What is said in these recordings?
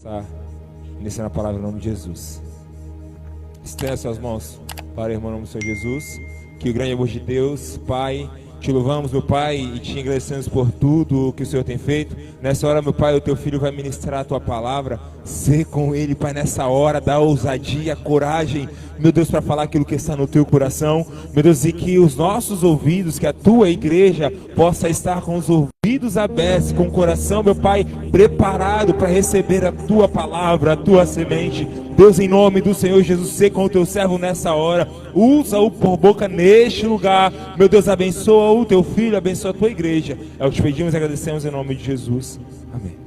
Tá iniciando a palavra em nome de Jesus. Estenda suas mãos para o irmão, em nome do Senhor Jesus. Que o grande amor de Deus, Pai, te louvamos, meu Pai, e te agradecemos por tudo que o Senhor tem feito. Nessa hora, meu Pai, o teu filho vai ministrar a tua palavra. Sê com ele, Pai, nessa hora, dá ousadia, coragem, meu Deus, para falar aquilo que está no teu coração. Meu Deus, e que os nossos ouvidos, que a tua igreja possa estar com os ouvidos abertos, com o coração, meu Pai, preparado para receber a tua palavra, a tua semente. Deus, em nome do Senhor Jesus, sê com o teu servo nessa hora. Usa-o por boca neste lugar. Meu Deus, abençoa o teu filho, abençoa a tua igreja. É o que te pedimos e agradecemos em nome de Jesus. Amém.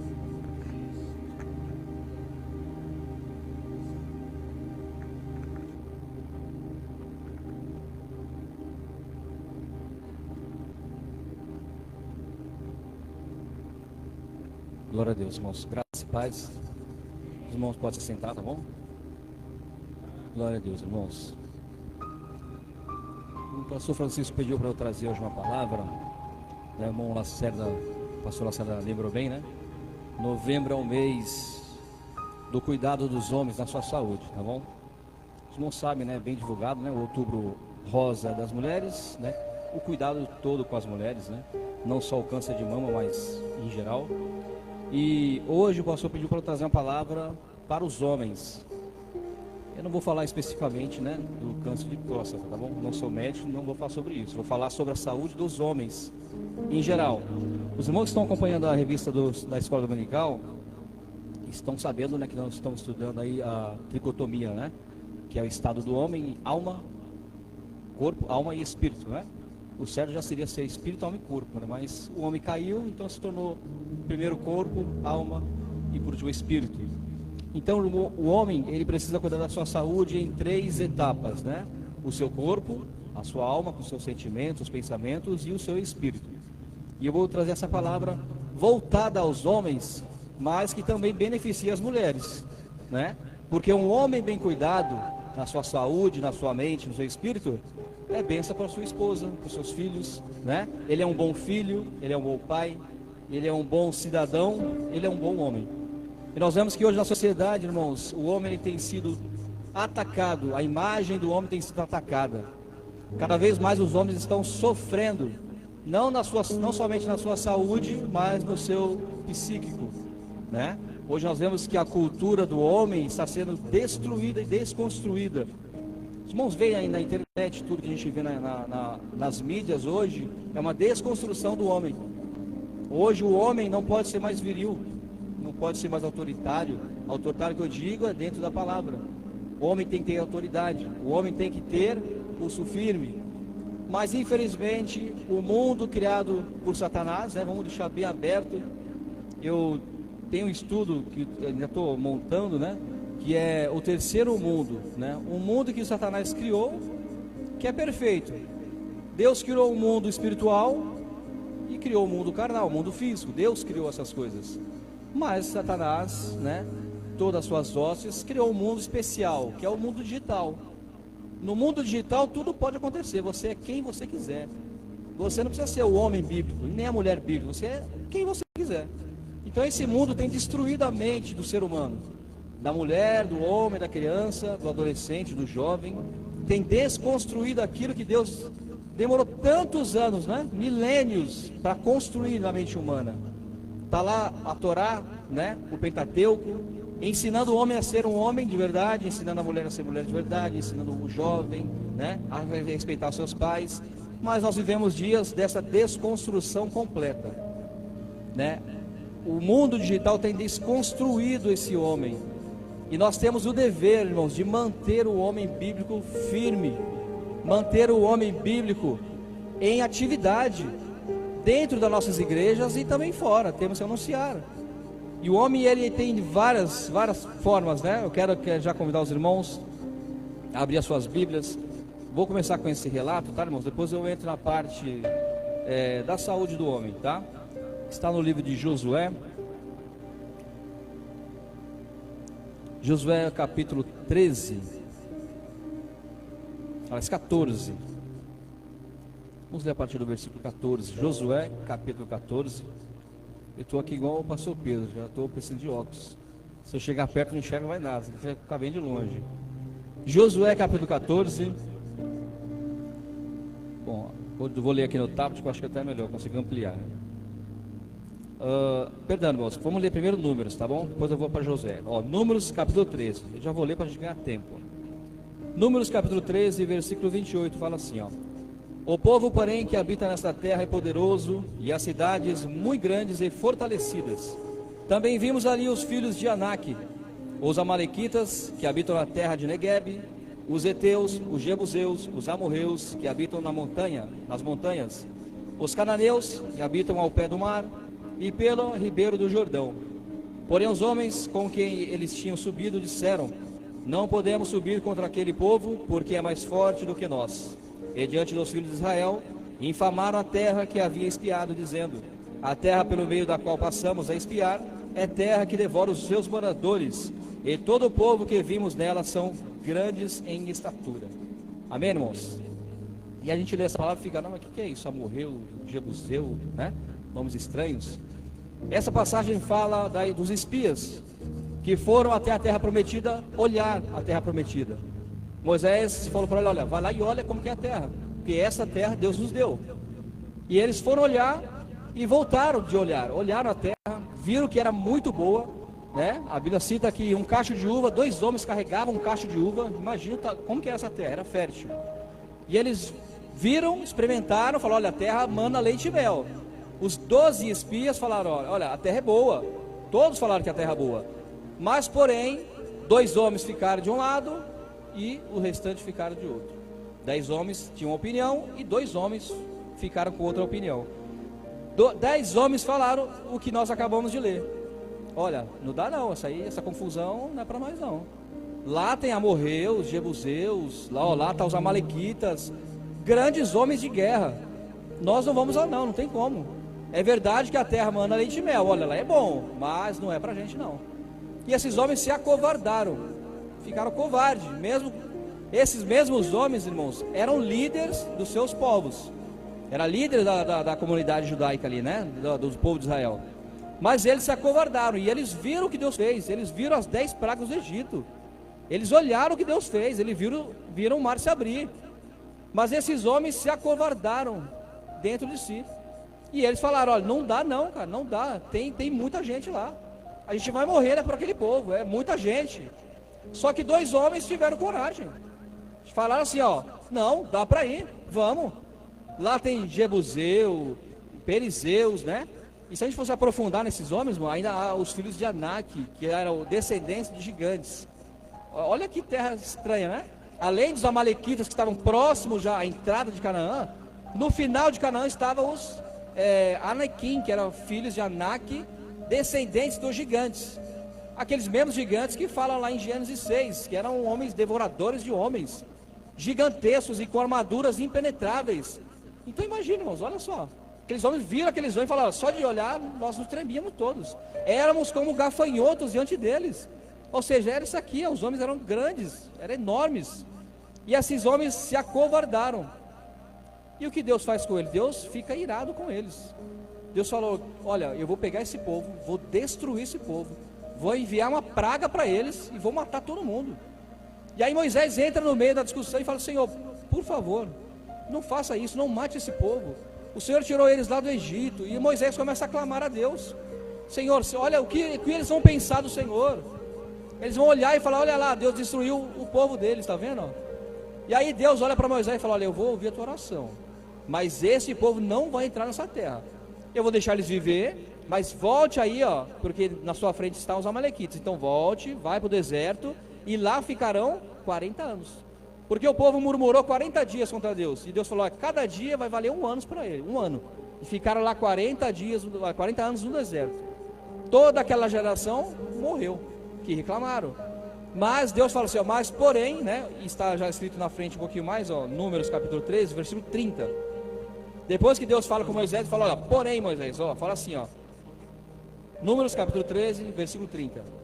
Glória a Deus, irmãos. Graça e paz. Os irmãos podem se sentar, tá bom? Glória a Deus, irmãos. O pastor Francisco pediu para eu trazer hoje uma palavra. O irmão Lacerda, o pastor Lacerda lembrou bem, né? Novembro é o mês do cuidado dos homens na sua saúde, tá bom? Os irmãos sabem, né? Bem divulgado, né? O outubro rosa das mulheres, né? O cuidado todo com as mulheres, né? Não só o câncer de mama, mas em geral. E hoje o pastor pediu para eu trazer uma palavra para os homens. Eu não vou falar especificamente, né, do câncer de próstata, tá bom? Não sou médico, não vou falar sobre isso. Vou falar sobre a saúde dos homens em geral. Os irmãos que estão acompanhando a revista da Escola Dominical estão sabendo, né, que nós estamos estudando aí a tricotomia, né? Que é o estado do homem, alma, corpo, alma e espírito, né? O certo já seria ser espírito, alma e corpo, né? Mas o homem caiu, então se tornou primeiro corpo, alma e por último espírito. Então o homem, ele precisa cuidar da sua saúde em 3 etapas, né? O seu corpo, a sua alma, com seus sentimentos, os pensamentos e o seu espírito. E eu vou trazer essa palavra voltada aos homens, mas que também beneficia as mulheres, né? Porque um homem bem cuidado na sua saúde, na sua mente, no seu espírito, é bênção para sua esposa, para os seus filhos, né? Ele é um bom filho, ele é um bom pai, ele é um bom cidadão, ele é um bom homem. E nós vemos que hoje na sociedade, irmãos, o homem ele tem sido atacado, a imagem do homem tem sido atacada. Cada vez mais os homens estão sofrendo, não somente na sua saúde, mas no seu psíquico, né? Hoje nós vemos que a cultura do homem está sendo destruída e desconstruída. Os irmãos veem aí na internet, tudo que a gente vê nas mídias hoje, é uma desconstrução do homem. Hoje o homem não pode ser mais viril, não pode ser mais autoritário. Autoritário que eu digo é dentro da palavra. O homem tem que ter autoridade, o homem tem que ter pulso firme. Mas infelizmente o mundo criado por Satanás, né, vamos deixar bem aberto. Eu tenho um estudo que ainda estou montando, né? Que é o terceiro mundo, né? Um mundo que Satanás criou, que é perfeito. Deus criou o mundo espiritual e criou o mundo carnal, o mundo físico. Deus criou essas coisas. Mas Satanás, né? Todas as suas hostes, criou um mundo especial, que é o mundo digital. No mundo digital tudo pode acontecer. Você é quem você quiser. Você não precisa ser o homem bíblico, nem a mulher bíblica. Você é quem você quiser. Então esse mundo tem destruído a mente do ser humano. Da mulher, do homem, da criança, do adolescente, do jovem, tem desconstruído aquilo que Deus demorou tantos anos, né? Milênios, para construir na mente humana. Está lá a Torá, né? O Pentateuco, ensinando o homem a ser um homem de verdade, ensinando a mulher a ser mulher de verdade, ensinando o jovem, né? A respeitar seus pais. Mas nós vivemos dias dessa desconstrução completa, né? O mundo digital tem desconstruído esse homem. E nós temos o dever, irmãos, de manter o homem bíblico firme, manter o homem bíblico em atividade, dentro das nossas igrejas e também fora, temos que anunciar. E o homem, ele tem várias formas, né? Eu quero já convidar os irmãos a abrir as suas Bíblias. Vou começar com esse relato, tá, irmãos? Depois eu entro na parte da saúde do homem, tá? Está no livro de Josué. Josué capítulo 13, aliás 14, vamos ler a partir do versículo 14, Josué capítulo 14, eu estou aqui igual o pastor Pedro, já estou precisando de óculos, Se eu chegar perto, não enxergo mais nada. Você tem que ficar bem de longe. Josué, capítulo 14. Bom, eu vou ler aqui no tablet, que eu acho que até é melhor, eu consigo ampliar. Perdão, irmãos, vamos ler primeiro Números, tá bom? Depois eu vou para Josué. Números, capítulo 13. Eu já vou ler para a gente ganhar tempo. Números, capítulo 13, versículo 28, fala assim, ó. O povo, porém, que habita nesta terra é poderoso, e as cidades muito grandes e fortalecidas. Também vimos ali os filhos de Anak, os amalequitas, que habitam na terra de Neguebe, os heteus, os jebuseus, os amorreus, que habitam nas montanhas, os cananeus, que habitam ao pé do mar, e pelo ribeiro do Jordão. Porém os homens com quem eles tinham subido disseram: não podemos subir contra aquele povo, porque é mais forte do que nós. E diante dos filhos de Israel, infamaram a terra que havia espiado, dizendo: a terra pelo meio da qual passamos a espiar é terra que devora os seus moradores, e todo o povo que vimos nela são grandes em estatura. Amém, irmãos? E a gente lê essa palavra e fica: não, mas o que é isso? Amorreu, Jebuseu, né? Nomes estranhos. Essa passagem fala dos espias que foram até a terra prometida olhar a terra prometida. Moisés falou para ele: olha, vai lá e olha como que é a terra, porque essa terra Deus nos deu. E eles foram olhar e voltaram de olhar, olharam a terra, viram que era muito boa, né? A Bíblia cita que um cacho de uva, 2 homens carregavam um cacho de uva. Imagina como que era essa terra, era fértil. E eles viram, experimentaram, falaram: olha, a terra mana leite e mel. Os 12 espias falaram: olha, a terra é boa. Todos falaram que a terra é boa. Mas, porém, 2 homens ficaram de um lado e o restante ficaram de outro. 10 homens tinham uma opinião e 2 homens ficaram com outra opinião. 10 homens falaram o que nós acabamos de ler: olha, não dá não, essa confusão não é para nós não. Lá tem amorreus, jebuseus, lá tá os amalequitas, grandes homens de guerra. Nós não vamos lá não tem como. É verdade que a terra mana leite e mel, olha, lá é bom, mas não é pra gente não. E esses homens se acovardaram, ficaram covardes. Esses mesmos homens, irmãos, eram líderes dos seus povos. Era líderes da comunidade judaica ali, né? Do povo de Israel. Mas eles se acovardaram e eles viram o que Deus fez. Eles viram as 10 pragas do Egito. Eles olharam o que Deus fez. Eles viram o mar se abrir. Mas esses homens se acovardaram dentro de si. E eles falaram: olha, não dá não, cara, não dá. Tem muita gente lá. A gente vai morrer, né, por aquele povo. É muita gente. Só que 2 homens tiveram coragem. Falaram assim: ó, não, dá para ir, vamos. Lá tem Jebuseu, Perizeus, né? E se a gente fosse aprofundar nesses homens, ainda há os filhos de Anak, que eram descendentes de gigantes. Olha que terra estranha, né? Além dos amalequitas que estavam próximos já à entrada de Canaã, no final de Canaã estavam os Anakim, que eram filhos de Anak, descendentes dos gigantes. Aqueles mesmos gigantes que falam lá em Gênesis 6, que eram homens devoradores de homens, gigantescos e com armaduras impenetráveis. Então imagina, irmãos, olha só. Aqueles homens viram aqueles homens e falaram: só de olhar nós nos tremíamos todos. Éramos como gafanhotos diante deles. Ou seja, era isso aqui, os homens eram grandes, eram enormes. E esses homens se acovardaram. E o que Deus faz com eles? Deus fica irado com eles. Deus falou: olha, eu vou pegar esse povo, vou destruir esse povo, vou enviar uma praga para eles e vou matar todo mundo. E aí Moisés entra no meio da discussão e fala: Senhor, por favor, não faça isso, não mate esse povo. O Senhor tirou eles lá do Egito. E Moisés começa a clamar a Deus: Senhor, olha o que eles vão pensar do Senhor. Eles vão olhar e falar: olha lá, Deus destruiu o povo deles, está vendo? E aí Deus olha para Moisés e fala: olha, eu vou ouvir a tua oração, mas esse povo não vai entrar nessa terra. Eu vou deixar eles viver, mas volte aí, ó, porque na sua frente estão os amalequitas. Então volte, vai para o deserto e lá ficarão 40 anos. Porque o povo murmurou 40 dias contra Deus. E Deus falou: ó, cada dia vai valer 1 ano para ele, 1 ano. E ficaram lá 40 anos no deserto. Toda aquela geração morreu, que reclamaram. Mas Deus fala assim: ó, mas porém, né, está já escrito na frente um pouquinho mais, ó, Números capítulo 13, versículo 30. Depois que Deus fala com Moisés, ele fala: olha, porém, Moisés, ó, fala assim, ó, Números capítulo 13, versículo 30.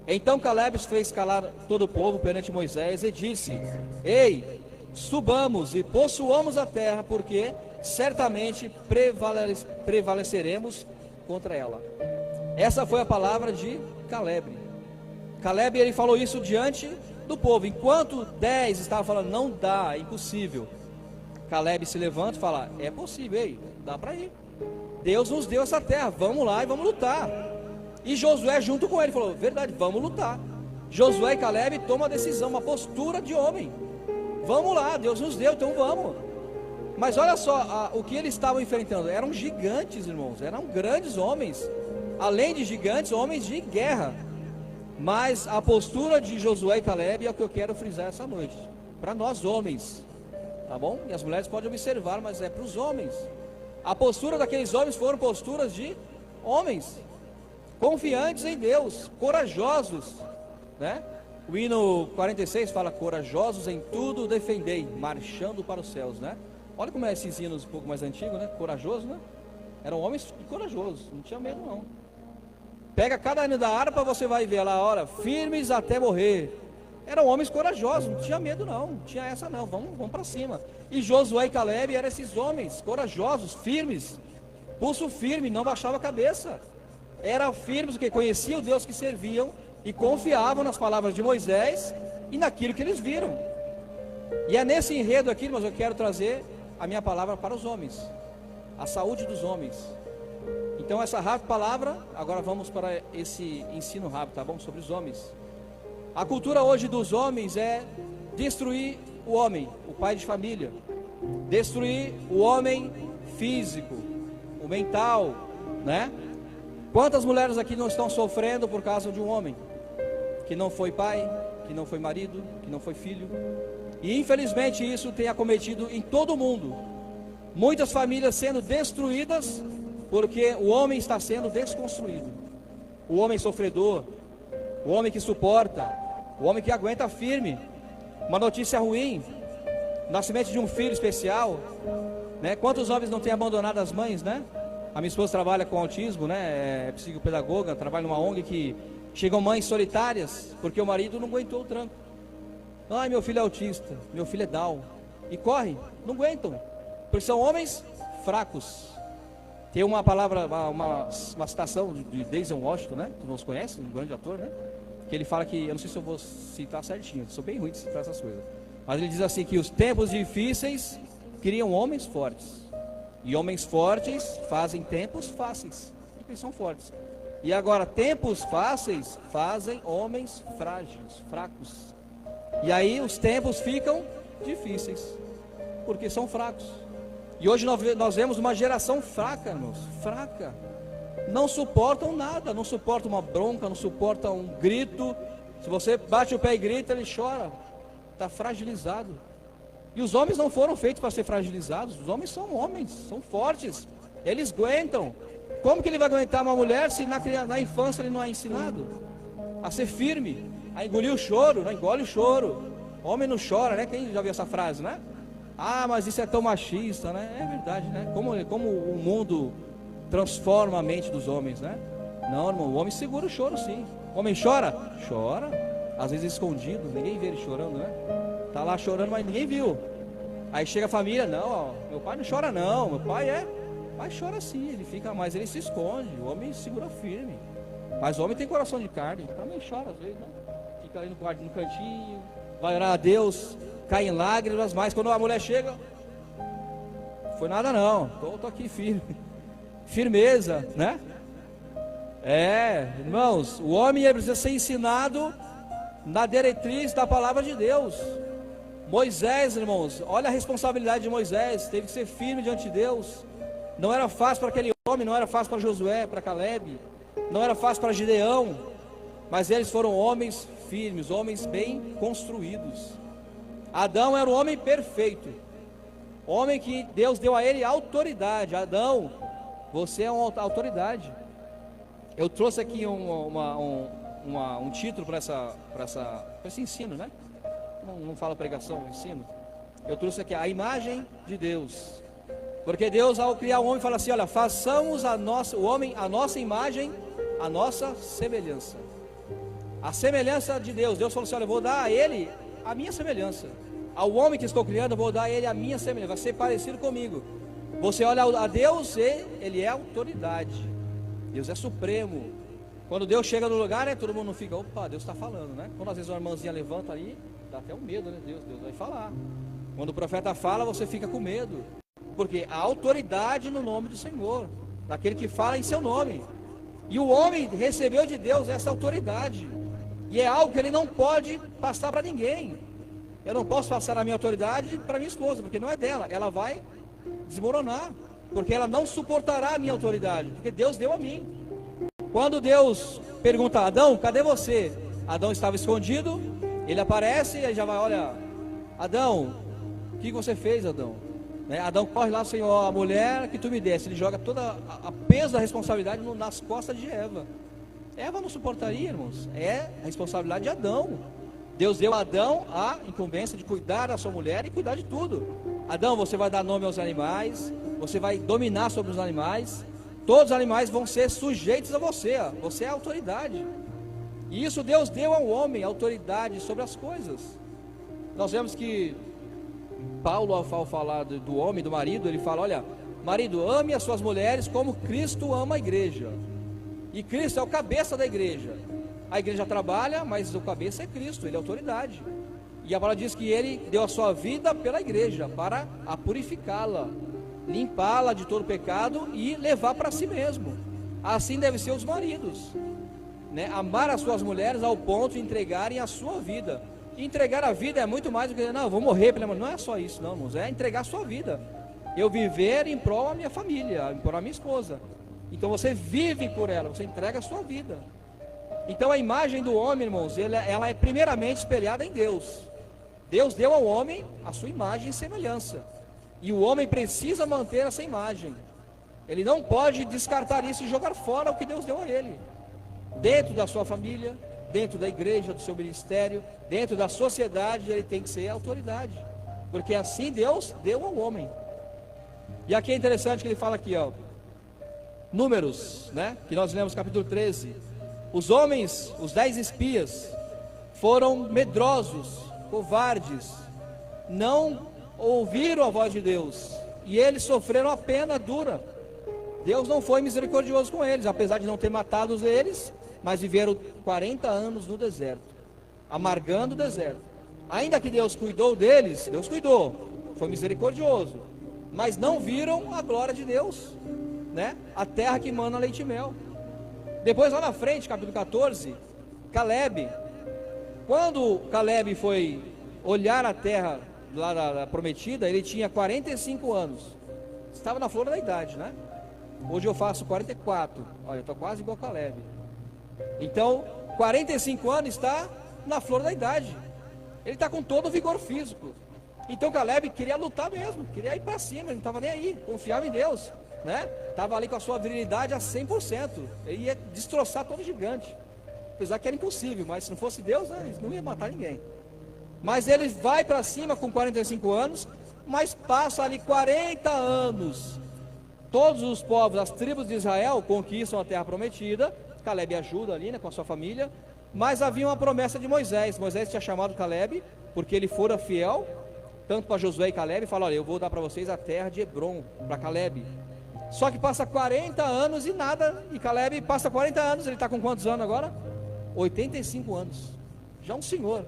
Então Caleb fez calar todo o povo perante Moisés e disse: ei, subamos e possuamos a terra, porque certamente prevaleceremos contra ela. Essa foi a palavra de Caleb. Caleb, ele falou isso diante do povo, enquanto 10 estavam falando, não dá, é impossível. Caleb se levanta e fala, é possível, ei, dá para ir. Deus nos deu essa terra, vamos lá e vamos lutar. E Josué junto com ele falou, verdade, vamos lutar. Josué e Caleb tomam a decisão, uma postura de homem. Vamos lá, Deus nos deu, então vamos. Mas olha só, o que eles estavam enfrentando, eram gigantes, irmãos, eram grandes homens. Além de gigantes, homens de guerra. Mas a postura de Josué e Caleb é o que eu quero frisar essa noite. Para nós homens, tá bom? E as mulheres podem observar, mas é para os homens. A postura daqueles homens foram posturas de homens, confiantes em Deus, corajosos, né? O hino 46 fala, corajosos em tudo defendei, marchando para os céus, né? Olha como é esses hinos um pouco mais antigos, né? Corajoso, né? Eram homens corajosos, não tinha medo não. Pega cada hino da harpa, você vai ver lá, olha, firmes até morrer. Eram homens corajosos, não tinha medo não tinha essa não, vamos para cima. E Josué e Caleb eram esses homens corajosos, firmes, pulso firme, não baixava a cabeça. Eram firmes porque conheciam o Deus que serviam e confiavam nas palavras de Moisés e naquilo que eles viram. E é nesse enredo aqui, mas eu quero trazer a minha palavra para os homens, a saúde dos homens. Então essa rápida palavra, agora vamos para esse ensino rápido, tá bom? Sobre os homens. A cultura hoje dos homens é destruir o homem, o pai de família, destruir o homem físico, o mental, né? Quantas mulheres aqui não estão sofrendo por causa de um homem que não foi pai, que não foi marido, que não foi filho? E infelizmente isso tem acometido em todo o mundo. Muitas famílias sendo destruídas porque o homem está sendo desconstruído. O homem sofredor, o homem que suporta, o homem que aguenta firme. Uma notícia ruim, nascimento de um filho especial, né? Quantos homens não têm abandonado as mães, né? A minha esposa trabalha com autismo, né? É psicopedagoga, trabalha numa ONG que chegam mães solitárias porque o marido não aguentou o tranco. Ai, meu filho é autista, meu filho é Down. E corre, não aguentam, porque são homens fracos. Tem uma palavra, uma citação de Denzel Washington, né? Que você conhece, um grande ator, né? Que ele fala que, eu não sei se eu vou citar certinho, sou bem ruim de citar essas coisas. Mas ele diz assim que os tempos difíceis criam homens fortes. E homens fortes fazem tempos fáceis, porque eles são fortes. E agora, tempos fáceis fazem homens frágeis, fracos. E aí os tempos ficam difíceis, porque são fracos. E hoje nós vemos uma geração fraca, irmãos, fraca. Não suportam nada, não suportam uma bronca, não suportam um grito. Se você bate o pé e grita, ele chora, está fragilizado. E os homens não foram feitos para ser fragilizados. Os homens, são fortes, eles aguentam. Como que ele vai aguentar uma mulher se na infância ele não é ensinado a ser firme, a engolir o choro? Não engole o choro. Homem não chora, né? Quem já viu essa frase, né? Ah, mas isso é tão machista, né? É verdade, né? Como o mundo transforma a mente dos homens, né? Não, irmão, o homem segura o choro, sim. O homem chora? Chora. Às vezes escondido, ninguém vê ele chorando, né? Tá lá chorando, mas ninguém viu. Aí chega a família, não, ó, meu pai não chora não, meu pai chora sim, ele fica, mas ele se esconde, o homem segura firme. Mas o homem tem coração de carne, também chora às vezes, né? Fica ali no cantinho, vai orar a Deus, cai em lágrimas, mas quando a mulher chega, foi nada não, tô aqui firme, firmeza, né? Irmãos, o homem precisa ser ensinado na diretriz da palavra de Deus. Moisés, irmãos, olha a responsabilidade de Moisés, teve que ser firme diante de Deus. Não era fácil para aquele homem, não era fácil para Josué, para Caleb, não era fácil para Gideão, mas eles foram homens firmes, homens bem construídos. Adão era um homem perfeito, homem que Deus deu a ele autoridade. Adão, você é uma autoridade. Eu trouxe aqui um título para esse ensino, né? Não fala pregação, ensino. Eu trouxe aqui a imagem de Deus. Porque Deus, ao criar o homem, fala assim: olha, façamos o homem a nossa imagem, a nossa semelhança. A semelhança de Deus. Deus falou assim: olha, eu vou dar a ele a minha semelhança. Ao homem que estou criando, eu vou dar a ele a minha semelhança. Vai ser parecido comigo. Você olha a Deus e ele é autoridade. Deus é supremo. Quando Deus chega no lugar, né, todo mundo fica, opa, Deus está falando, né? Quando às vezes uma irmãzinha levanta ali, dá até um medo, né? Deus vai falar. Quando o profeta fala, você fica com medo. Porque a autoridade no nome do Senhor, daquele que fala em seu nome. E o homem recebeu de Deus essa autoridade. E é algo que ele não pode passar para ninguém. Eu não posso passar a minha autoridade para minha esposa, porque não é dela. Ela vai desmoronar, porque ela não suportará a minha autoridade, porque Deus deu a mim. Quando Deus pergunta a Adão, cadê você? Adão estava escondido, ele aparece e aí já vai, olha, Adão, o que você fez, Adão? Né? Adão corre lá, Senhor, a mulher que tu me desse. Ele joga toda a peso da responsabilidade nas costas de Eva. Eva não suportaria, irmãos. É a responsabilidade de Adão. Deus deu a Adão a incumbência de cuidar da sua mulher e cuidar de tudo. Adão, você vai dar nome aos animais, você vai dominar sobre os animais. Todos os animais vão ser sujeitos a você. Você é a autoridade. E isso Deus deu ao homem, autoridade sobre as coisas. Nós vemos que Paulo, ao falar do homem, do marido, ele fala, olha, marido, ame as suas mulheres como Cristo ama a igreja. E Cristo é o cabeça da igreja. A igreja trabalha, mas o cabeça é Cristo, ele é autoridade. E a palavra diz que ele deu a sua vida pela igreja, para a purificá-la, limpá-la de todo pecado e levar para si mesmo. Assim devem ser os maridos, né? Amar as suas mulheres ao ponto de entregarem a sua vida. E entregar a vida é muito mais do que, não, eu vou morrer pela mulher. Não é só isso, não, irmãos, é entregar a sua vida. Eu viver em prol da minha família, em prol da minha esposa. Então você vive por ela, você entrega a sua vida. Então a imagem do homem, irmãos, ela é primeiramente espelhada em Deus. Deus deu ao homem a sua imagem e semelhança. E o homem precisa manter essa imagem. Ele não pode descartar isso e jogar fora o que Deus deu a ele. Dentro da sua família, dentro da igreja, do seu ministério, dentro da sociedade, ele tem que ser autoridade. Porque assim Deus deu ao homem. E aqui é interessante que ele fala aqui, ó, Números, né? Que nós lemos capítulo 13. Os homens, os 10 espias, foram medrosos, covardes, não ouviram a voz de Deus, e eles sofreram a pena dura. Deus não foi misericordioso com eles, apesar de não ter matado eles, mas viveram 40 anos no deserto, amargando o deserto. Ainda que Deus cuidou deles, Deus cuidou, foi misericordioso, mas não viram a glória de Deus, né? A terra que mana leite e mel. Depois lá na frente, capítulo 14, Caleb, quando Caleb foi olhar a terra lá da prometida, ele tinha 45 anos, estava na flor da idade, né? Hoje eu faço 44, olha, eu estou quase igual a Caleb. Então, 45 anos está na flor da idade, ele está com todo o vigor físico. Então Caleb queria lutar mesmo, queria ir para cima, ele não estava nem aí, confiava em Deus, né? Estava ali com a sua virilidade a 100%, ele ia destroçar todo gigante, apesar que era impossível, mas se não fosse Deus, né, ele não ia matar ninguém. Mas ele vai para cima com 45 anos, mas passa ali 40 anos. Todos os povos, as tribos de Israel conquistam a terra prometida. Caleb ajuda ali, né, com a sua família. Mas havia uma promessa de Moisés. Moisés tinha chamado Caleb, porque ele fora fiel, tanto para Josué e Caleb, e fala, olha, eu vou dar para vocês a terra de Hebron, para Caleb. Só que passa 40 anos e nada, e Caleb passa 40 anos, ele está com quantos anos agora? 85 anos, já um senhor.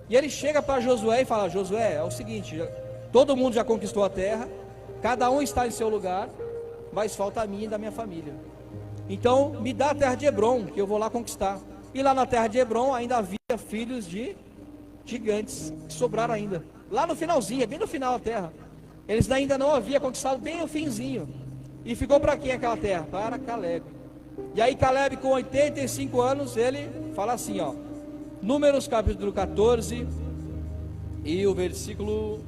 E ele chega para Josué e fala, Josué, é o seguinte, todo mundo já conquistou a terra, cada um está em seu lugar, mas falta a mim e da minha família. Então me dá a terra de Hebron, que eu vou lá conquistar. E lá na terra de Hebron ainda havia filhos de gigantes, que sobraram ainda. Lá no finalzinho, bem no final da terra. Eles ainda não haviam conquistado bem o finzinho. E ficou para quem aquela terra? Para Caleb. E aí Caleb, com 85 anos, ele fala assim, ó, Números capítulo 14 e o versículo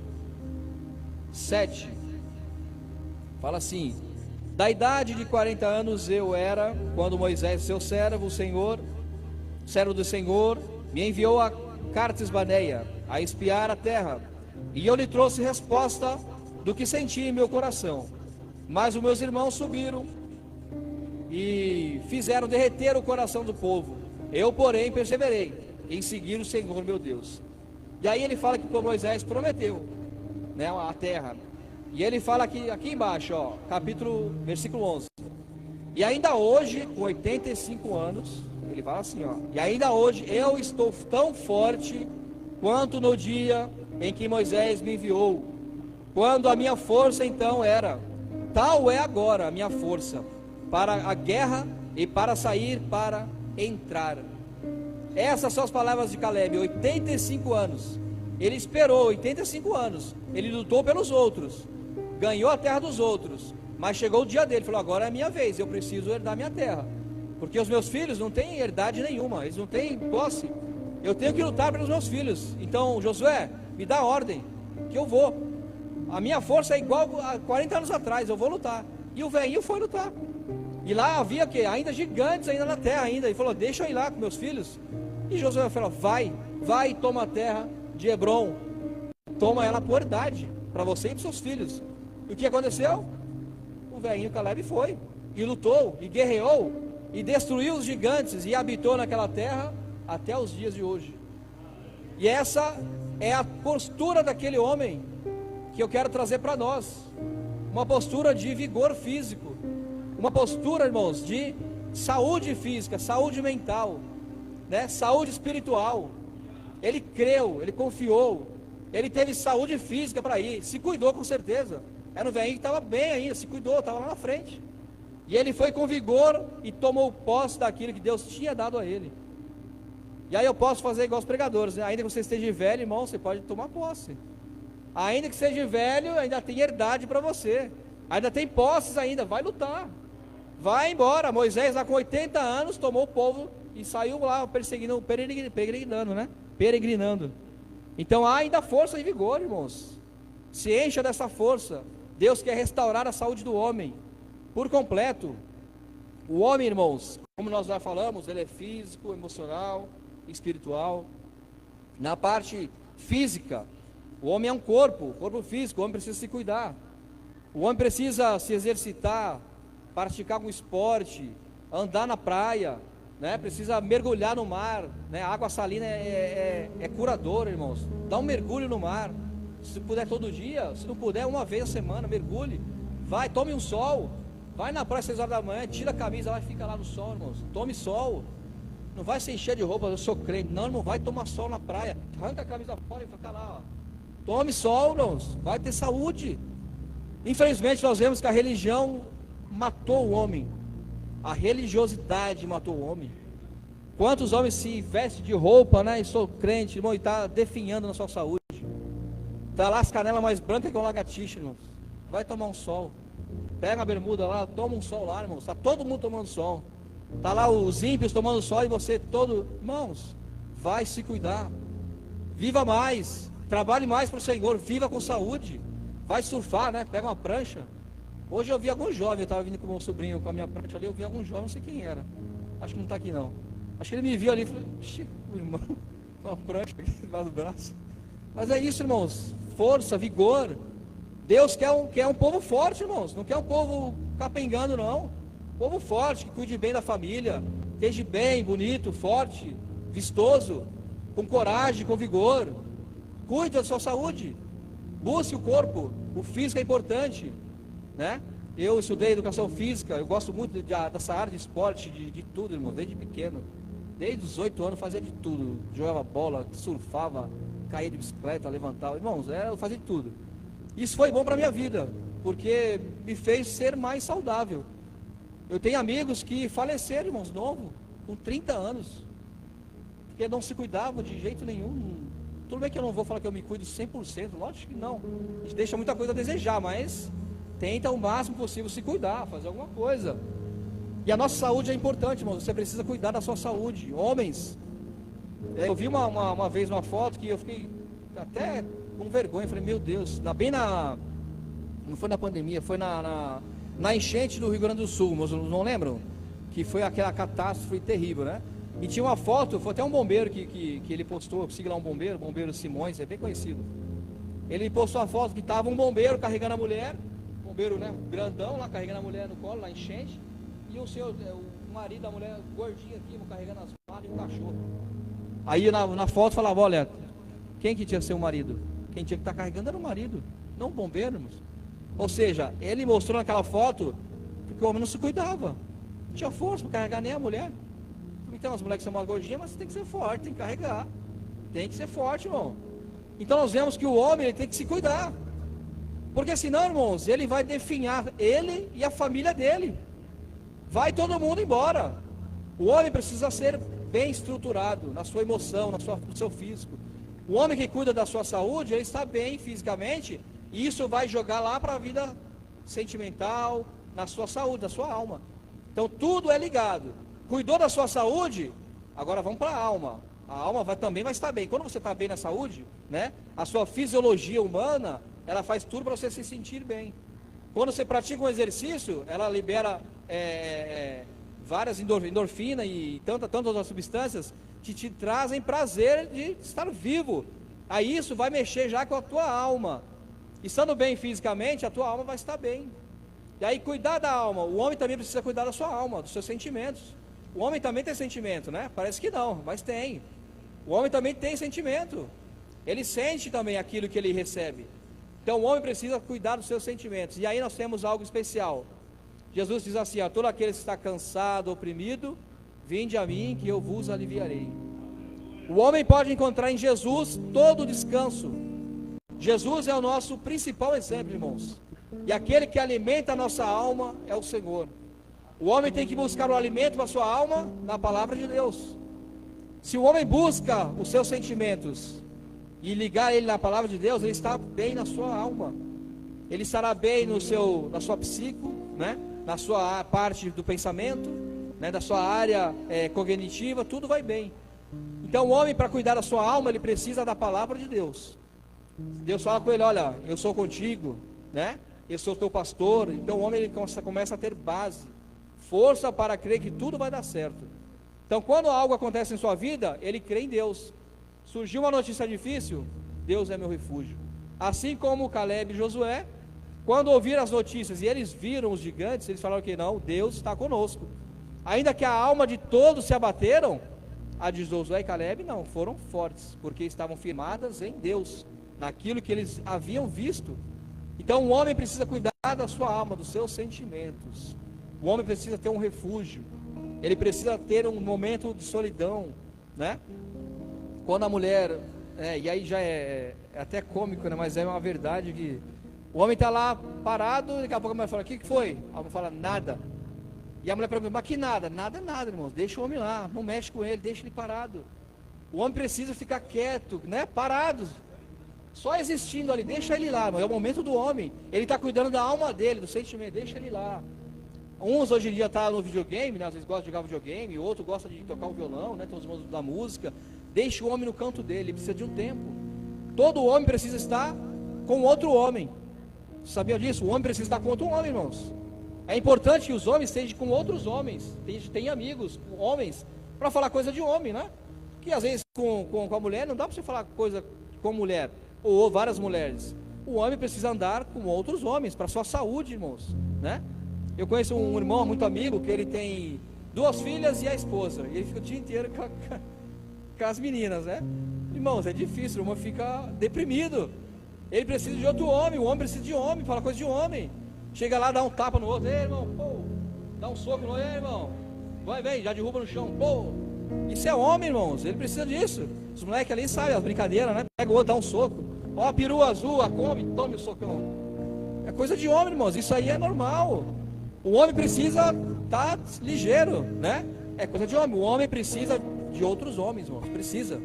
7, fala assim, da idade de 40 anos eu era, quando Moisés, seu servo, o Senhor, servo do Senhor, me enviou a Cartes-Baneia, a espiar a terra, e eu lhe trouxe resposta do que senti em meu coração. Mas os meus irmãos subiram e fizeram derreter o coração do povo. Eu, porém, perseverei em seguir o Senhor meu Deus. E aí ele fala que Moisés prometeu, né, a terra. E ele fala aqui embaixo, ó, versículo 11. E ainda hoje, com 85 anos, ele fala assim, ó, e ainda hoje eu estou tão forte quanto no dia em que Moisés me enviou, quando a minha força então era, tal é agora a minha força, para a guerra e para sair, para entrar. Essas são as palavras de Caleb, 85 anos, ele esperou 85 anos, ele lutou pelos outros, ganhou a terra dos outros, mas chegou o dia dele, falou, agora é a minha vez, eu preciso herdar minha terra, porque os meus filhos não têm herdade nenhuma, eles não têm posse, eu tenho que lutar pelos meus filhos. Então, Josué, me dá ordem, que eu vou, a minha força é igual a 40 anos atrás, eu vou lutar. E o velhinho foi lutar, e lá havia que ainda gigantes ainda na terra ainda, ele falou, deixa eu ir lá com meus filhos. E Josué falou, vai e toma a terra de Hebron, toma ela por herdade, para você e para seus filhos. E o que aconteceu? O velhinho Caleb foi, e lutou, e guerreou, e destruiu os gigantes, e habitou naquela terra, até os dias de hoje. E essa é a postura daquele homem, que eu quero trazer para nós, uma postura de vigor físico, uma postura, irmãos, de saúde física, saúde mental, né? Saúde espiritual. Ele creu, ele confiou, ele teve saúde física para ir, se cuidou com certeza. Era um velhinho que estava bem ainda, se cuidou, estava lá na frente. E ele foi com vigor e tomou posse daquilo que Deus tinha dado a ele. E aí eu posso fazer igual os pregadores, né? Ainda que você esteja velho, irmão, você pode tomar posse. Ainda que seja velho, ainda tem herdade para você. Ainda tem posses ainda, vai lutar. Vai embora. Moisés lá com 80 anos tomou o povo e saiu lá perseguindo, peregrinando, né? Peregrinando. Então há ainda força e vigor, irmãos. Se encha dessa força. Deus quer restaurar a saúde do homem por completo. O homem, irmãos, como nós já falamos, ele é físico, emocional, espiritual. Na parte física, o homem é um corpo físico, o homem precisa se cuidar. O homem precisa se exercitar, praticar algum esporte, andar na praia, né? Precisa mergulhar no mar, né? A água salina é curadora, irmãos. Dá um mergulho no mar. Se puder todo dia, se não puder uma vez a semana, mergulhe. Vai, tome um sol. Vai na praia às 6 horas da manhã, tira a camisa lá e fica lá no sol, irmãos. Tome sol. Não vai se encher de roupa, eu sou crente. Não, irmão, vai tomar sol na praia. Arranca a camisa fora e fica lá, ó. Tome sol, irmãos. Vai ter saúde. Infelizmente nós vemos que a religião matou o homem. A religiosidade matou o homem. Quantos homens se vestem de roupa, né? E sou crente, irmão, e está definhando na sua saúde. Está lá as canelas mais brancas que uma lagartixa, irmãos. Vai tomar um sol. Pega a bermuda lá, toma um sol lá, irmãos. Está todo mundo tomando sol. Está lá os ímpios tomando sol e você todo... Irmãos, vai se cuidar. Viva mais. Trabalhe mais para o Senhor. Viva com saúde. Vai surfar, né? Pega uma prancha. Hoje eu vi algum jovem, eu estava vindo com o meu sobrinho com a minha prancha ali, eu vi algum jovem, não sei quem era. Acho que não está aqui não. Acho que ele me viu ali e falou, o irmão, uma prancha aqui debaixo do braço. Mas é isso, irmãos. Força, vigor. Deus quer um povo forte, irmãos. Não quer um povo capengando, não. Povo forte, que cuide bem da família, esteja bem, bonito, forte, vistoso, com coragem, com vigor. Cuide da sua saúde. Busque o corpo. O físico é importante, né? Eu estudei educação física, eu gosto muito dessa área de esporte, de tudo, irmão, desde pequeno. Desde os 8 anos fazia de tudo. Jogava bola, surfava, caía de bicicleta, levantava. Irmãos, eu fazia de tudo. Isso foi bom para a minha vida, porque me fez ser mais saudável. Eu tenho amigos que faleceram, irmãos, novo, com 30 anos, porque não se cuidavam de jeito nenhum. Tudo bem que eu não vou falar que eu me cuido 100%, lógico que não. A gente deixa muita coisa a desejar, mas tenta o máximo possível se cuidar, fazer alguma coisa. E a nossa saúde é importante, irmãos. Você precisa cuidar da sua saúde. Homens, eu vi uma vez uma foto que eu fiquei até com vergonha. Falei, meu Deus, não foi na pandemia, foi na enchente do Rio Grande do Sul, não lembram? Que foi aquela catástrofe terrível, né? E tinha uma foto, foi até um bombeiro que ele postou, eu segui lá um bombeiro Simões, é bem conhecido. Ele postou a foto que estava um bombeiro carregando a mulher, bombeiro, né, grandão lá, carregando a mulher no colo, lá enchente, e o marido da mulher gordinho aqui, carregando as malas e um cachorro. Aí na foto falava, olha, quem que tinha que ser o marido? Quem tinha que estar carregando era o marido, não o bombeiro, irmãos. Ou seja, ele mostrou naquela foto que o homem não se cuidava. tinha força para carregar nem a mulher. Então as mulheres são mais gordinhas, mas tem que ser forte, tem que carregar. Tem que ser forte, irmão. Então nós vemos que o homem ele tem que se cuidar. Porque senão, irmãos, ele vai definhar ele e a família dele. Vai todo mundo embora. O homem precisa ser bem estruturado na sua emoção, no seu físico. O homem que cuida da sua saúde, ele está bem fisicamente, e isso vai jogar lá para a vida sentimental, na sua saúde, na sua alma. Então tudo é ligado. Cuidou da sua saúde, agora vamos para a alma. A alma também vai estar bem. Quando você está bem na saúde, né, a sua fisiologia humana, ela faz tudo para você se sentir bem. Quando você pratica um exercício, ela libera várias endorfinas e tantas outras substâncias que te trazem prazer de estar vivo. Aí isso vai mexer já com a tua alma. Estando bem fisicamente, a tua alma vai estar bem. E aí cuidar da alma, o homem também precisa cuidar da sua alma, dos seus sentimentos. O homem também tem sentimento, né? Parece que não, mas tem. O homem também tem sentimento. Ele sente também aquilo que ele recebe. Então o homem precisa cuidar dos seus sentimentos. E aí nós temos algo especial. Jesus diz assim, todo aquele que está cansado, oprimido, vinde a mim que eu vos aliviarei. O homem pode encontrar em Jesus todo o descanso. Jesus é o nosso principal exemplo, irmãos. E aquele que alimenta a nossa alma é o Senhor. O homem tem que buscar o alimento para a sua alma na palavra de Deus. Se o homem busca os seus sentimentos e ligar ele na palavra de Deus, ele está bem na sua alma. Ele estará bem na sua psico, né? Na sua parte do pensamento, né? Da sua área cognitiva, tudo vai bem. Então o homem, para cuidar da sua alma, ele precisa da palavra de Deus. Deus fala com ele, olha, eu sou contigo, né? Eu sou teu pastor. Então o homem ele começa a ter base, força para crer que tudo vai dar certo. Então quando algo acontece em sua vida, ele crê em Deus. Surgiu uma notícia difícil, Deus é meu refúgio. Assim como Caleb e Josué, quando ouviram as notícias e eles viram os gigantes, eles falaram que não, Deus está conosco. Ainda que a alma de todos se abateram, a de Josué e Caleb não, foram fortes, porque estavam firmadas em Deus, naquilo que eles haviam visto. Então o homem precisa cuidar da sua alma, dos seus sentimentos. O homem precisa ter um refúgio. Ele precisa ter um momento de solidão, né? Quando a mulher, e aí já é até cômico, né? Mas é uma verdade que o homem está lá parado, daqui a pouco a mulher fala, o que foi? A mulher fala, nada. E a mulher pergunta, mas que nada? Nada é nada, irmãos, deixa o homem lá, não mexe com ele, deixa ele parado. O homem precisa ficar quieto, né? Parado, só existindo ali, deixa ele lá, é o momento do homem. Ele está cuidando da alma dele, do sentimento, deixa ele lá. Uns hoje em dia estão no videogame, né? Às vezes gostam de jogar videogame, outro gosta de tocar o violão, né? Tem os irmãos da música. Deixa o homem no canto dele, ele precisa de um tempo. Todo homem precisa estar com outro homem. Sabia disso? O homem precisa estar com outro homem, irmãos. É importante que os homens estejam com outros homens, tenham amigos, homens, para falar coisa de homem, né? Que às vezes com a mulher não dá para você falar coisa com mulher, ou várias mulheres. O homem precisa andar com outros homens, para sua saúde, irmãos, né? Eu conheço um irmão muito amigo, que ele tem 2 filhas e a esposa, e ele fica o dia inteiro com as meninas, né? Irmãos, é difícil, o irmão fica deprimido. Ele precisa de outro homem, o homem precisa de homem, fala coisa de homem. Chega lá, dá um tapa no outro, ei irmão, pô, dá um soco no outro, ei irmão, vai, vem, já derruba no chão, pô. Isso é homem, irmãos, ele precisa disso. Os moleques ali sabem as brincadeiras, né? Pega o outro, dá um soco. Ó, a perua azul, a come, tome o socão. É coisa de homem, irmãos, isso aí é normal. O homem precisa estar ligeiro, né? É coisa de homem. O homem precisa de outros homens, irmãos, precisa,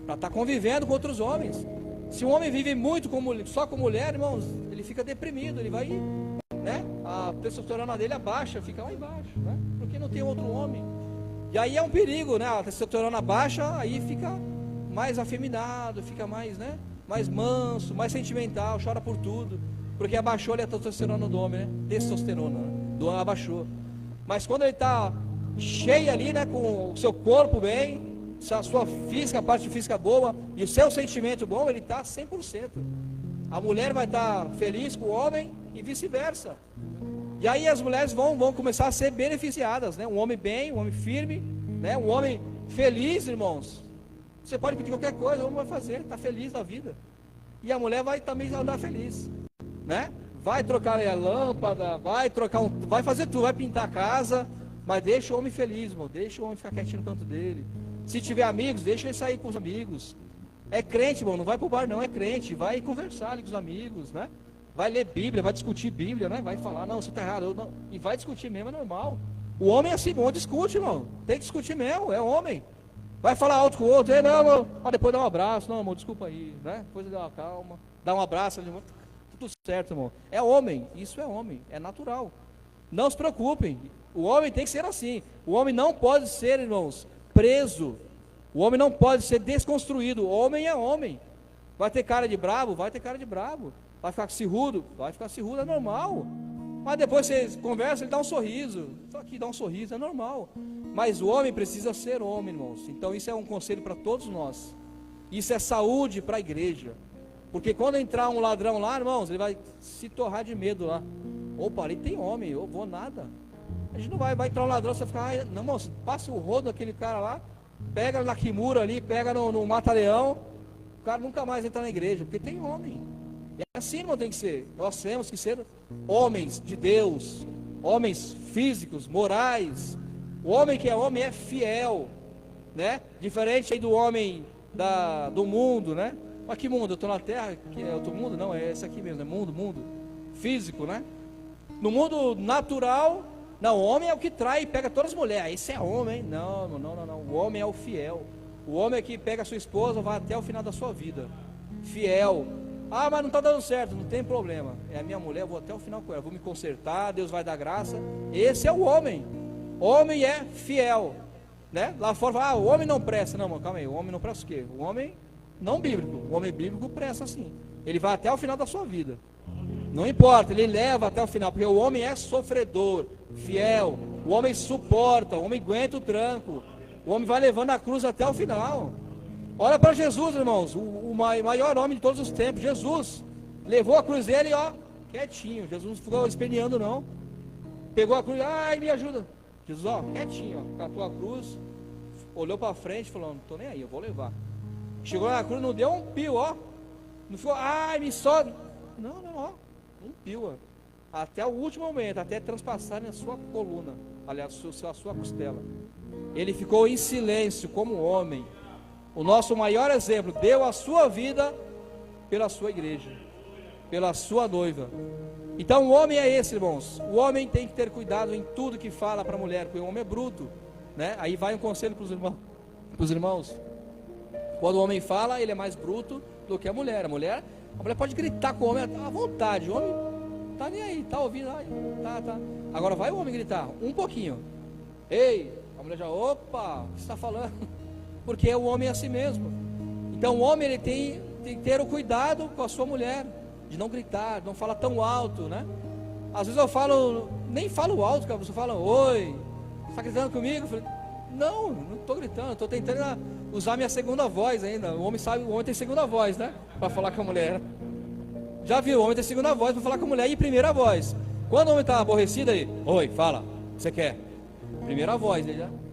para estar convivendo com outros homens. Se um homem vive muito só com mulher, irmãos, ele fica deprimido, ele vai, né? A testosterona dele abaixa, fica lá embaixo, né? Porque não tem outro homem. E aí é um perigo, né? A testosterona baixa, aí fica mais afeminado, fica mais, né? Mais manso, mais sentimental, chora por tudo, porque abaixou ali a testosterona do homem, né? Testosterona, né? Do homem abaixou. Mas quando ele está cheio ali, né? Com o seu corpo bem, a sua física, a parte física boa e o seu sentimento bom, ele está 100%. A mulher vai estar feliz com o homem e vice-versa. E aí as mulheres vão começar a ser beneficiadas, né? Um homem bem, um homem firme, né? Um homem feliz, irmãos. Você pode pedir qualquer coisa, o homem vai fazer, está feliz da vida. E a mulher vai também andar feliz, né? Vai trocar a lâmpada, vai fazer tudo, vai pintar a casa, Mas deixa o homem feliz, irmão. Deixa o homem ficar quietinho no canto dele. Se tiver amigos, deixa ele sair com os amigos. É crente, irmão, não vai pro bar não, é crente. Vai conversar ali com os amigos, né? Vai ler Bíblia, vai discutir Bíblia, né? Vai falar, não, você está errado. Não. E vai discutir mesmo, é normal. O homem é assim, bom, discute, irmão. Tem que discutir mesmo, é homem. Vai falar alto com o outro, não, irmão. Ah, depois dá um abraço, não, irmão, desculpa aí, né? Depois dá uma calma, dá um abraço, irmão. Tudo certo, irmão. É homem, isso é homem, é natural. Não se preocupem, o homem tem que ser assim. O homem não pode ser, irmãos, preso. O homem não pode ser desconstruído. O homem é homem. Vai ter cara de brabo? Vai ter cara de brabo. Vai ficar cirrudo? Vai ficar cirrudo, é normal. Mas depois você conversa, ele dá um sorriso. Só que dá um sorriso, é normal. Mas o homem precisa ser homem, irmãos. Então isso é um conselho para todos nós. Isso é saúde para a igreja. Porque quando entrar um ladrão lá, irmãos, ele vai se torrar de medo lá. Opa, ali tem homem, eu vou nada. A gente não vai entrar um ladrão, você vai ficar, não, irmãos, passa o rodo daquele cara lá, pega na Kimura ali, pega no Mata-Leão, o cara nunca mais entra na igreja, porque tem homem. É assim, irmão, tem que ser. Nós temos que ser homens de Deus, homens físicos, morais. O homem que é homem é fiel, né? Diferente aí do homem do mundo, né? Mas que mundo? Eu estou na terra, que é outro mundo? Não, é esse aqui mesmo, é mundo físico, né? No mundo natural, não, o homem é o que trai e pega todas as mulheres. Esse é homem, não. O homem é o fiel. O homem é que pega a sua esposa, vai até o final da sua vida. Fiel. Ah, mas não está dando certo, não tem problema. É a minha mulher, eu vou até o final com ela, vou me consertar, Deus vai dar graça. Esse é o homem. Homem é fiel, né? Lá fora fala, o homem não presta. Não, mano, calma aí, o homem não presta o quê? O homem não bíblico, o homem bíblico presta sim. Ele vai até o final da sua vida. Não importa, ele leva até o final, porque o homem é sofredor, fiel. O homem suporta, o homem aguenta o tranco. O homem vai levando a cruz até o final. Olha para Jesus, irmãos, o maior homem de todos os tempos. Jesus levou a cruz dele, ó, quietinho. Jesus não ficou esperneando, não. Pegou a cruz, ai, me ajuda. Jesus, ó, quietinho, ó, catou a cruz, olhou para frente, falou, não estou nem aí, eu vou levar. Chegou na cruz, não deu um pio, ó. Não ficou, ai, me sobe. Não, ó, um pio, ó. Até o último momento, até transpassar na sua coluna, aliás, a sua costela. Ele ficou em silêncio como homem. O nosso maior exemplo, deu a sua vida pela sua igreja, pela sua noiva. Então o homem é esse, irmãos. O homem tem que ter cuidado em tudo que fala para a mulher, porque o homem é bruto, né? Aí vai um conselho para os irmãos. Quando o homem fala, ele é mais bruto do que a mulher. A mulher pode gritar com o homem à vontade. O homem tá nem aí, tá ouvindo, tá. Agora vai o homem gritar, um pouquinho. Ei, a mulher já, opa, o que você está falando? Porque o homem é assim mesmo. Então o homem ele tem que ter o cuidado com a sua mulher, de não gritar, de não falar tão alto, né? Às vezes eu falo, nem falo alto, cara, você fala, oi, você está gritando comigo? Eu falei, não estou gritando, estou tentando usar minha segunda voz ainda. O homem tem segunda voz, né? Para falar com a mulher. Já viu, o homem tem segunda voz para falar com a mulher e primeira voz. Quando o homem está aborrecido aí, oi, fala, o que você quer? Primeira voz,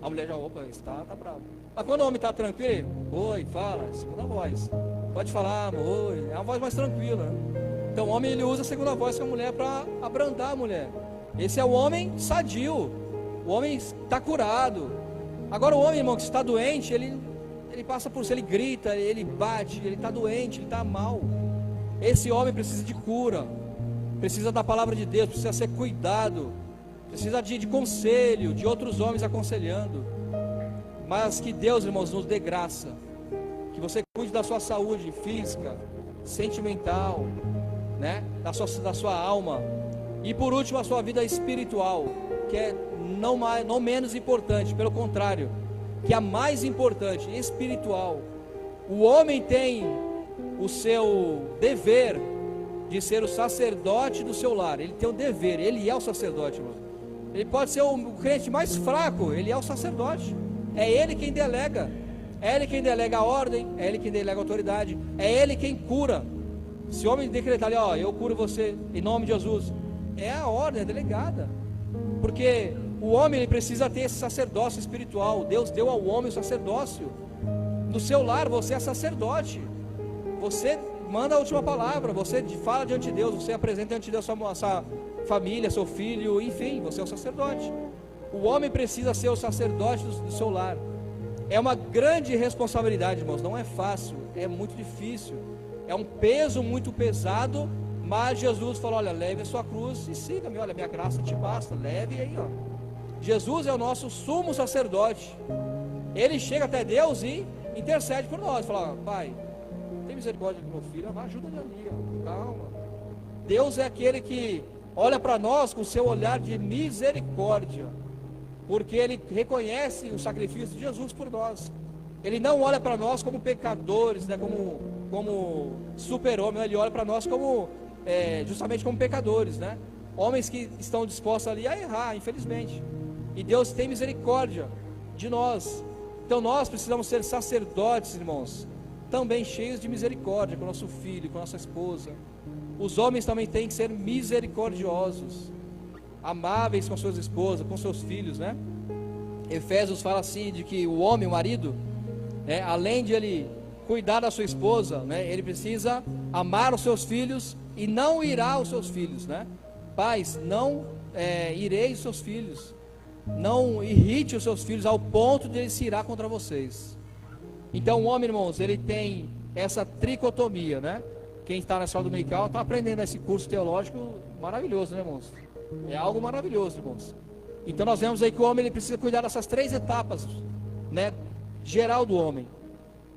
a mulher já, opa, está bravo. Mas quando o homem está tranquilo, oi, fala, segunda voz. Pode falar, oi, é uma voz mais tranquila, né? Então o homem ele usa a segunda voz com a mulher para abrandar a mulher. Esse é o homem sadio. O homem está curado. Agora o homem, irmão, que está doente, ele passa por isso, ele grita, ele bate, ele está doente, ele está mal. Esse homem precisa de cura, precisa da palavra de Deus, precisa ser cuidado, precisa de conselho, de outros homens aconselhando. Mas que Deus, irmãos, nos dê graça, que você cuide da sua saúde física, sentimental, né? da sua alma, e por último a sua vida espiritual, que é não menos importante, pelo contrário, que é a mais importante, espiritual. O homem tem o seu dever de ser o sacerdote do seu lar. Ele tem o dever, ele é o sacerdote, irmão. Ele pode ser o crente mais fraco, ele é o sacerdote. É ele quem delega, é ele quem delega a ordem, é ele quem delega a autoridade, é ele quem cura. Se o homem decretar ali, ó, eu curo você em nome de Jesus, é a ordem, é delegada. Porque o homem ele precisa ter esse sacerdócio espiritual. Deus deu ao homem o sacerdócio. No seu lar você é sacerdote. Você manda a última palavra, você fala diante de Deus, você apresenta diante de Deus a sua família, seu filho, enfim, você é o sacerdote. O homem precisa ser o sacerdote do seu lar. É uma grande responsabilidade, irmãos, não é fácil, é muito difícil, é um peso muito pesado, mas Jesus falou, olha, leve a sua cruz e siga-me, olha, minha graça te basta, leve aí, ó. Jesus é o nosso sumo sacerdote, ele chega até Deus e intercede por nós, fala, pai, tem misericórdia do meu filho, ajuda ele ali, ó, calma. Deus é aquele que olha para nós com o seu olhar de misericórdia, porque ele reconhece o sacrifício de Jesus por nós. Ele não olha para nós como pecadores, né, como super-homem, ele olha para nós como justamente como pecadores, né? Homens que estão dispostos ali a errar, infelizmente. E Deus tem misericórdia de nós. Então nós precisamos ser sacerdotes, irmãos, também cheios de misericórdia com o nosso filho, com a nossa esposa. Os homens também têm que ser misericordiosos, amáveis com suas esposas, com seus filhos, né? Efésios fala assim, de que o homem, o marido, né, além de ele cuidar da sua esposa, né, ele precisa amar os seus filhos e não irá os seus filhos, né? Pais, não ireis os seus filhos, não irrite os seus filhos ao ponto de ele se irar contra vocês. Então o homem, irmãos, ele tem essa tricotomia, né? Quem está na escola dominical está aprendendo esse curso teológico maravilhoso, né, irmãos? É algo maravilhoso, irmãos. Então nós vemos aí que o homem ele precisa cuidar dessas 3 etapas, né, geral do homem.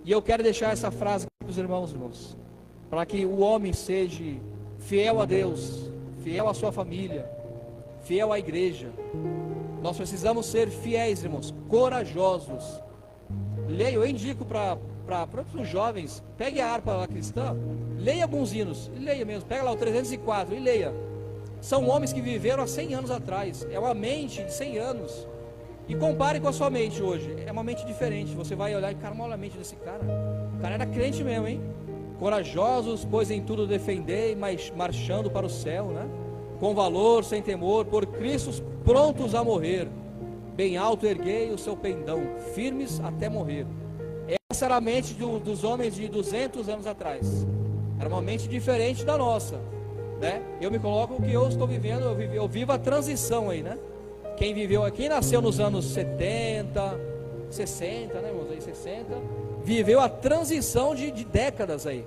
E eu quero deixar essa frase para os irmãos, para que o homem seja fiel a Deus, fiel à sua família, fiel à igreja. Nós precisamos ser fiéis, irmãos, corajosos. Leia, eu indico para os jovens, pegue a harpa lá cristã, leia alguns hinos, e leia mesmo, pega lá o 304 e leia. São homens que viveram há 100 anos atrás, é uma mente de 100 anos, e compare com a sua mente hoje, é uma mente diferente. Você vai olhar e, cara, olha a mente desse cara, o cara era crente mesmo, hein? Corajosos, pois em tudo defendei, mas marchando para o céu, né? Com valor, sem temor, por Cristo prontos a morrer, bem alto erguei o seu pendão, firmes até morrer. Essa era a mente dos homens de 200 anos atrás, era uma mente diferente da nossa, né? Eu me coloco que eu estou vivendo, eu vivo a transição aí, né? Quem nasceu nos anos 70, 60, né, irmãos, aí 60, viveu a transição de décadas aí.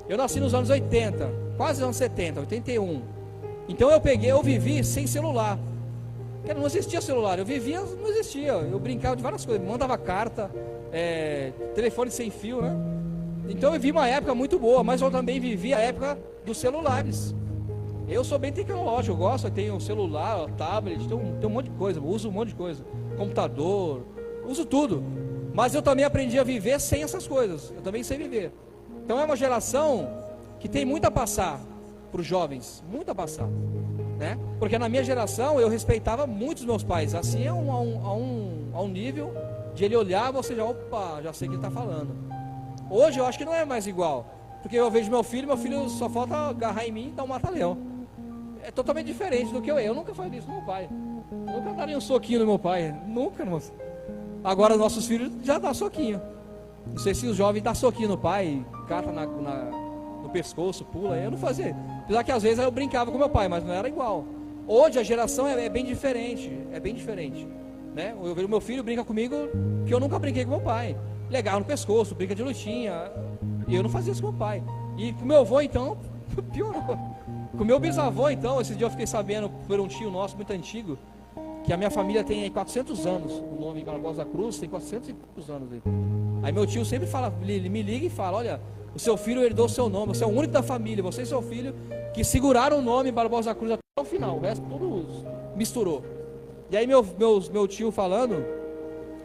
Eu nasci nos anos 80, quase anos 70, 81. Então eu vivi sem celular. Porque não existia celular, eu vivia, não existia. Eu brincava de várias coisas, mandava carta, telefone sem fio, né? Então eu vivi uma época muito boa, mas eu também vivi a época dos celulares. Eu sou bem tecnológico, eu gosto, eu tenho celular, tablet, tenho um monte de coisa, uso um monte de coisa, computador, uso tudo. Mas eu também aprendi a viver sem essas coisas, eu também sei viver. Então é uma geração que tem muito a passar para os jovens, muito a passar, né? Porque na minha geração eu respeitava muito os meus pais, assim a um nível de ele olhar, você já, opa, já sei o que ele está falando. Hoje eu acho que não é mais igual, porque eu vejo meu filho só falta agarrar em mim e dar um mata-leão. É totalmente diferente do que eu nunca faria isso com meu pai, nunca daria um soquinho no meu pai, nunca, moça. Agora nossos filhos já dão soquinho. Não sei se os jovens dão soquinho no pai, cata no pescoço, pula. Eu não fazia. Apesar que às vezes eu brincava com meu pai, mas não era igual. Hoje a geração é bem diferente, né? Eu vejo meu filho brinca comigo que eu nunca brinquei com meu pai. Legal no pescoço, brinca de lutinha. E eu não fazia isso com meu pai. E com meu avô então piorou. Com meu bisavô então, esse dia eu fiquei sabendo por um tio nosso muito antigo, que a minha família tem aí 400 anos, o nome Barbosa Cruz tem 400 e poucos anos aí. Aí meu tio sempre fala, ele me liga e fala, olha, o seu filho herdou o seu nome, você é o único da família, você e seu filho que seguraram o nome Barbosa Cruz até o final, o resto tudo misturou. E aí meu tio falando,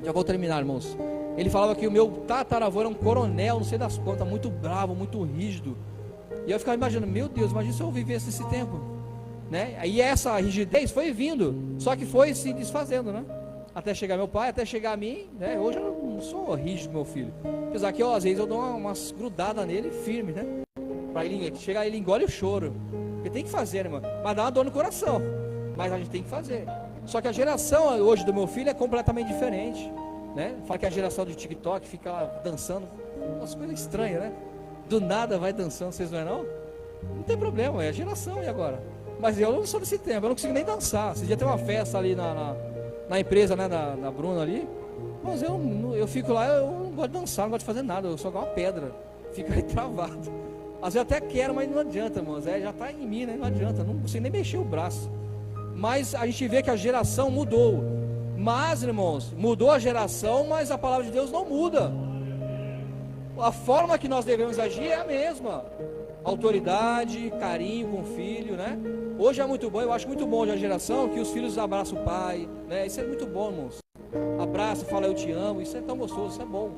já vou terminar, irmãos, ele falava que o meu tataravô era um coronel, não sei das quantas, muito bravo, muito rígido. E eu ficava imaginando, meu Deus, imagina se eu vivesse esse tempo, né? Aí essa rigidez foi vindo, só que foi se desfazendo, né? Até chegar meu pai, até chegar a mim, né? Hoje eu não sou rígido com meu filho, apesar que às vezes eu dou umas grudadas nele firme, né? Para ele chegar, ele engole o choro, porque tem que fazer, né, mano? Mas dá uma dor no coração, mas a gente tem que fazer. Só que a geração hoje do meu filho é completamente diferente, né? Fala que a geração de TikTok fica lá dançando, umas coisas estranhas, né? Do nada vai dançando, vocês não é não? Não tem problema, é a geração, e agora? Mas eu não sou desse tempo, eu não consigo nem dançar. Esse dia tem uma festa ali na empresa, né, na Bruna ali. Mas eu fico lá, eu não gosto de dançar, não gosto de fazer nada, eu sou igual uma pedra, fico aí travado. Às vezes eu até quero, mas não adianta, irmãos, já está em mim, né? Não adianta, não consigo nem mexer o braço. Mas a gente vê que a geração mudou. Mas, irmãos, mudou a geração, mas a palavra de Deus não muda. A forma que nós devemos agir é a mesma. Autoridade, carinho com o filho, né? Hoje é muito bom, eu acho muito bom hoje a geração que os filhos abraçam o pai, né? Isso é muito bom, irmãos. Abraça, fala eu te amo, isso é tão gostoso, isso é bom.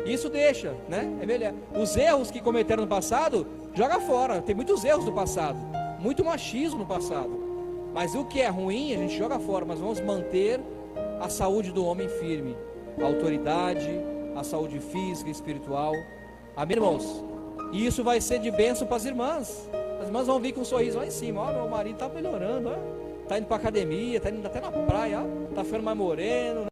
Isso deixa, né? É melhor. Os erros que cometeram no passado, joga fora. Tem muitos erros no passado, muito machismo no passado. Mas o que é ruim, a gente joga fora. Mas vamos manter a saúde do homem firme, a autoridade, a saúde física e espiritual. Amém, irmãos? E isso vai ser de bênção para as irmãs. As irmãs vão vir com um sorriso lá em cima. Ó, meu marido está melhorando, ó. Tá indo para academia, tá indo até na praia, ó. Tá ficando mais moreno, né?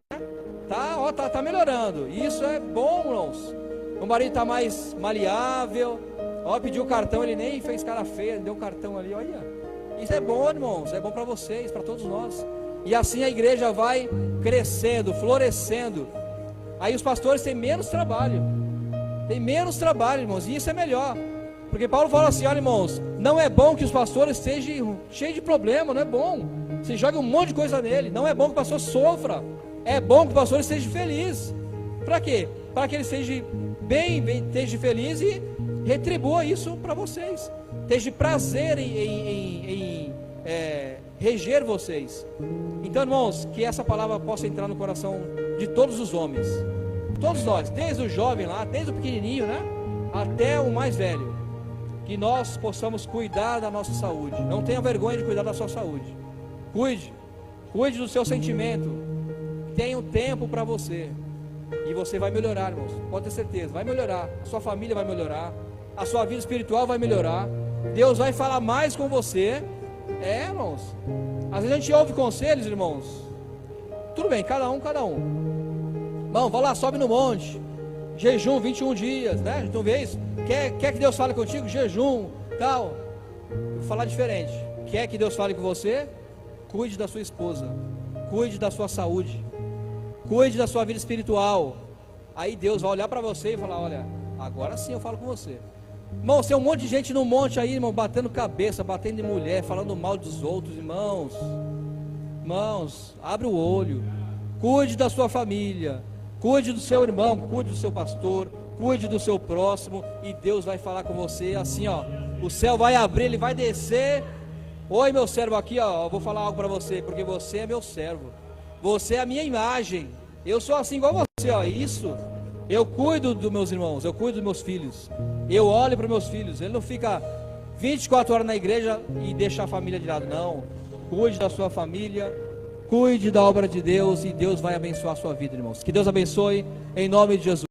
Tá melhorando. Isso é bom, irmãos. O marido está mais maleável. Ó, pediu o cartão, ele nem fez cara feia, deu um cartão ali, olha. Isso é bom, irmãos. É bom para vocês, para todos nós. E assim a igreja vai crescendo, florescendo. Aí os pastores têm menos trabalho. Tem menos trabalho, irmãos. E isso é melhor. Porque Paulo fala assim, olha, irmãos, não é bom que os pastores estejam cheios de problema, não é bom. Você joga um monte de coisa nele. Não é bom que o pastor sofra. É bom que o pastor esteja feliz. Para quê? Para que ele esteja bem, esteja feliz e retribua isso para vocês. Esteja prazer em reger vocês. Então, irmãos, que essa palavra possa entrar no coração de todos os homens. Todos nós, desde o jovem lá, desde o pequenininho, né? Até o mais velho. Que nós possamos cuidar da nossa saúde. Não tenha vergonha de cuidar da sua saúde. Cuide do seu sentimento. Tenha um tempo para você. E você vai melhorar, irmãos. Pode ter certeza, vai melhorar. A sua família vai melhorar. A sua vida espiritual vai melhorar. Deus vai falar mais com você. Irmãos. Às vezes a gente ouve conselhos, irmãos. Tudo bem, cada um. Irmão, vai lá, sobe no monte. Jejum 21 dias, né? Então vê isso. Quer que Deus fale contigo? Jejum, tal. Vou falar diferente. Quer que Deus fale com você? Cuide da sua esposa. Cuide da sua saúde. Cuide da sua vida espiritual. Aí Deus vai olhar para você e falar, olha, agora sim eu falo com você. Irmão, tem um monte de gente no monte aí, irmão, batendo cabeça, batendo em mulher, falando mal dos outros, irmãos. Irmãos, abre o olho. Cuide da sua família. Cuide do seu irmão, cuide do seu pastor, cuide do seu próximo, e Deus vai falar com você assim, ó. O céu vai abrir, ele vai descer. Oi, meu servo, aqui, ó, eu vou falar algo para você, porque você é meu servo. Você é a minha imagem. Eu sou assim igual você, ó. Isso. Eu cuido dos meus irmãos, eu cuido dos meus filhos. Eu olho para os meus filhos. Ele não fica 24 horas na igreja e deixa a família de lado, não. Cuide da sua família. Cuide da obra de Deus e Deus vai abençoar a sua vida, irmãos. Que Deus abençoe em nome de Jesus.